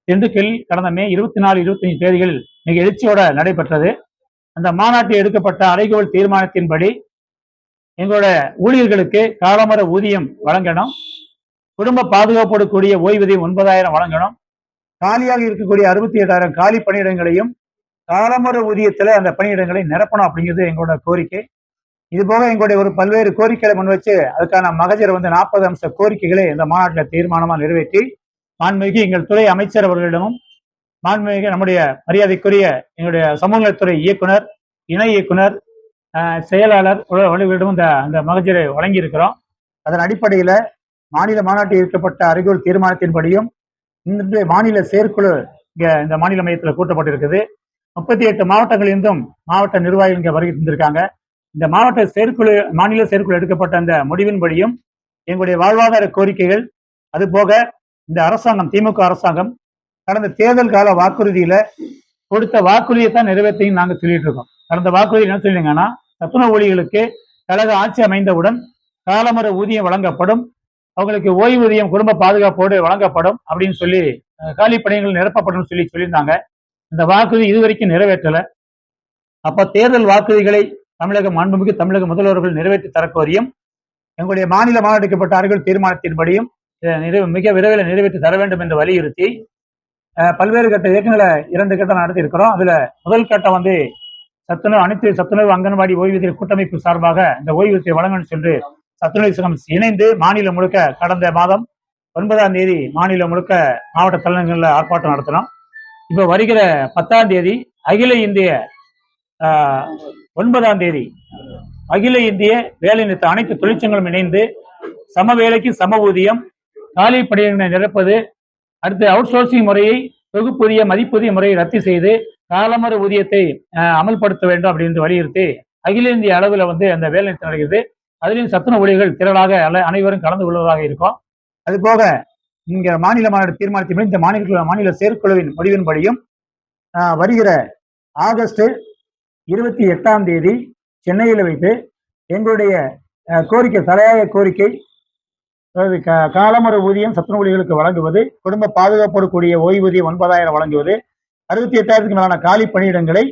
திண்டுக்கல் கடந்த மே 24, 25 தேதிகளில் மிக எழுச்சியோட நடைபெற்றது. அந்த மாநாட்டில் எடுக்கப்பட்ட அறைகோல் தீர்மானத்தின்படி எங்களோட ஊழியர்களுக்கு காலமர ஊதியம் வழங்கணும், குடும்ப பாதுகாப்போடு கூடிய ஓய்வூதியம் 9,000 வழங்கணும், காலியாக இருக்கக்கூடிய 68,000 காலி பணியிடங்களையும் காலமர ஊதியத்துல அந்த பணியிடங்களை நிரப்பணும் அப்படிங்கிறது எங்களோட கோரிக்கை. இது போக எங்களுடைய ஒரு பல்வேறு கோரிக்கைகளை முன் வச்சு அதுக்கான மகஜர் 40 அம்ச கோரிக்கைகளை இந்த மாநாட்டில் தீர்மானமா நிறைவேற்றி மாண்புமிகு எங்கள் துறை அமைச்சர் அவர்களிடமும் மாண்புமிகு நம்முடைய மரியாதைக்குரிய எங்களுடைய சமூக நலத்துறை இயக்குனர், இணை இயக்குனர், செயலாளர் அவர்களிடமும் அந்த மகஜரை வழங்கி இருக்கிறோம். அதன் அடிப்படையில மாநில மாநாட்டில் இருக்கப்பட்ட அறைகோல் தீர்மானத்தின்படியும் இந்த மாநில செயற்குழு இந்த மாநில மையத்தில் கூட்டப்பட்டிருக்குது. 38 மாவட்டங்களிலிருந்தும் மாவட்ட நிர்வாகிகள் இங்க வருகை தந்திருக்காங்க. இந்த மாவட்ட செயற்குழு மாநில செயற்குழு எடுக்கப்பட்ட அந்த முடிவின்படியும் எங்களுடைய வாழ்வாதார கோரிக்கைகள், அது போக இந்த அரசாங்கம் திமுக அரசாங்கம் கடந்த தேர்தல் கால வாக்குறுதியில கொடுத்த வாக்குறுதியை தான் நிறைவேற்றியும் நாங்க சொல்லிட்டு இருக்கோம். கடந்த வாக்குறுதி என்ன சொல்லிங்கன்னா, சத்துணவு ஊழியர்களுக்கு கழக ஆட்சி அமைந்தவுடன் காலமர ஊதியம் வழங்கப்படும், அவங்களுக்கு ஓய்வூதியம் குடும்ப பாதுகாப்போடு வழங்கப்படும் அப்படின்னு சொல்லி காலி பணிகள் நிரப்பப்படும் சொல்லியிருந்தாங்க. இந்த வாக்குறுதி இதுவரைக்கும் நிறைவேற்றல. அப்ப தேர்தல் வாக்குறுதிகளை மாண்புமிகு தமிழக முதல்வர்கள் நிறைவேற்றி தரக்கோரியும் எங்களுடைய மாநில மாநாட்டுக்கப்பட்ட அறைகோல் தீர்மானத்தின்படியும் மிக விரைவில் நிறைவேற்றி தர வேண்டும் என்று வலியுறுத்தி பல்வேறு கட்ட இயக்கங்களை 2 கட்டம் நடத்தி இருக்கிறோம். அதுல முதல் கட்டம் அனைத்து சத்துணவு அங்கன்வாடி ஓய்வூதிய கூட்டமைப்பு சார்பாக இந்த ஓய்வூதியத்தை வழங்கணும் என்று சத்துணவு சங்கம் இணைந்து மாநிலம் முழுக்க கடந்த மாதம் 9ஆம் தேதி மாநிலம் முழுக்க மாவட்ட தலைநகரில் ஆர்ப்பாட்டம் நடத்தினோம். இப்ப வருகிற 10ஆம் தேதி அகில இந்திய 9ஆம் தேதி அகில இந்திய வேலை நிறுத்த அனைத்து தொழிற்சங்களும் இணைந்து சம வேலைக்கு சம ஊதியம், காலி பணியிடங்களை நிரப்பது, அடுத்து அவுட் சோர்சிங் முறையை தொகுப்புதிய மதிப்புதிய முறையை ரத்து செய்து காலமர ஊதியத்தை அமல்படுத்த வேண்டும் அப்படின்னு வலியுறுத்தி அகில இந்திய அளவில் அந்த வேலை நிறுத்தம் நடக்கிறது. அதிலும் சத்துணவு ஊழியர்கள் திரளாக அனைவரும் கலந்து கொள்வதாக இருக்கும். அது போக இங்க மாநில மாநாடு தீர்மானத்தின்படி இந்த மாநில செயற்குழுவின் முடிவின்படியும் வருகிற ஆகஸ்ட் 28ஆம் தேதி சென்னையில் வைத்து எங்களுடைய கோரிக்கை, தலையாய கோரிக்கை, அதாவது காலமர ஊதியம் சத்துணவு ஊழியர்களுக்கு வழங்குவது, குடும்ப பாதுகாப்போடு கூடிய ஓய்வூதியம் 9,000 வழங்குவது, 68,000க்கு மேலான காலி பணியிடங்களை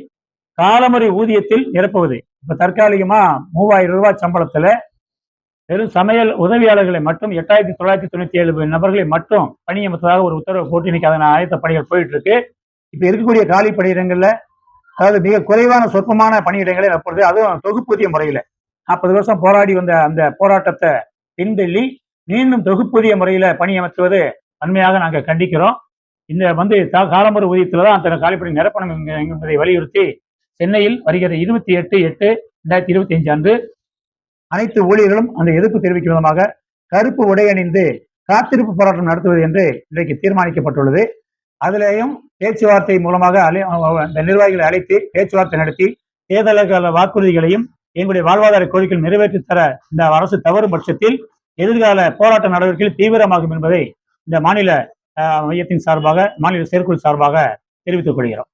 காலமர ஊதியத்தில் நிரப்புவது. இப்ப தற்காலிகமா 3,000 ரூபாய் சம்பளத்துல வெறும் சமையல் உதவியாளர்களை மட்டும் 8,997 நபர்களை மட்டும் பணியமர்த்ததாக ஒரு உத்தரவு போட்டு இன்னைக்கு அதன் ஆயத்த பணிகள் போயிட்டு இருக்கு. இப்ப இருக்கக்கூடிய காலி பணியிடங்கள்ல அதாவது மிக குறைவான சொற்பமான பணியிடங்களை நிரப்புறது, அதுவும் தொகுப்பூதிய முறையில 40 வருஷம் போராடி வந்த அந்த போராட்டத்தை பின்தள்ளி மீண்டும் தொகுப்பூதிய முறையில பணியமர்த்துவது வன்மையாக நாங்கள் கண்டிக்கிறோம். இந்த காலமர ஊதியத்துலதான் அந்த காலிப்பணி நிரப்பணும் என்பதை வலியுறுத்தி சென்னையில் வருகிற 28/8/2025 அன்று அனைத்து ஊழியர்களும் அந்த எதிர்ப்பு தெரிவிக்கும் விதமாக கருப்பு உடை அணிந்து காத்திருப்பு போராட்டம் நடத்துவது என்று இன்றைக்கு தீர்மானிக்கப்பட்டுள்ளது. அதிலேயும் பேச்சுவார்த்தை மூலமாக இந்த நிர்வாகிகளை அழைத்து பேச்சுவார்த்தை நடத்தி தேர்தல் வாக்குறுதிகளையும் எங்களுடைய வாழ்வாதார கோரிக்கைகள் நிறைவேற்றி தர இந்த அரசு தவறும் பட்சத்தில் எதிர்கால போராட்ட நடவடிக்கைகள் தீவிரமாகும் என்பதை இந்த மாநில மையத்தின் சார்பாக, மாநில செயற்குழு சார்பாக தெரிவித்துக் கொள்கிறோம்.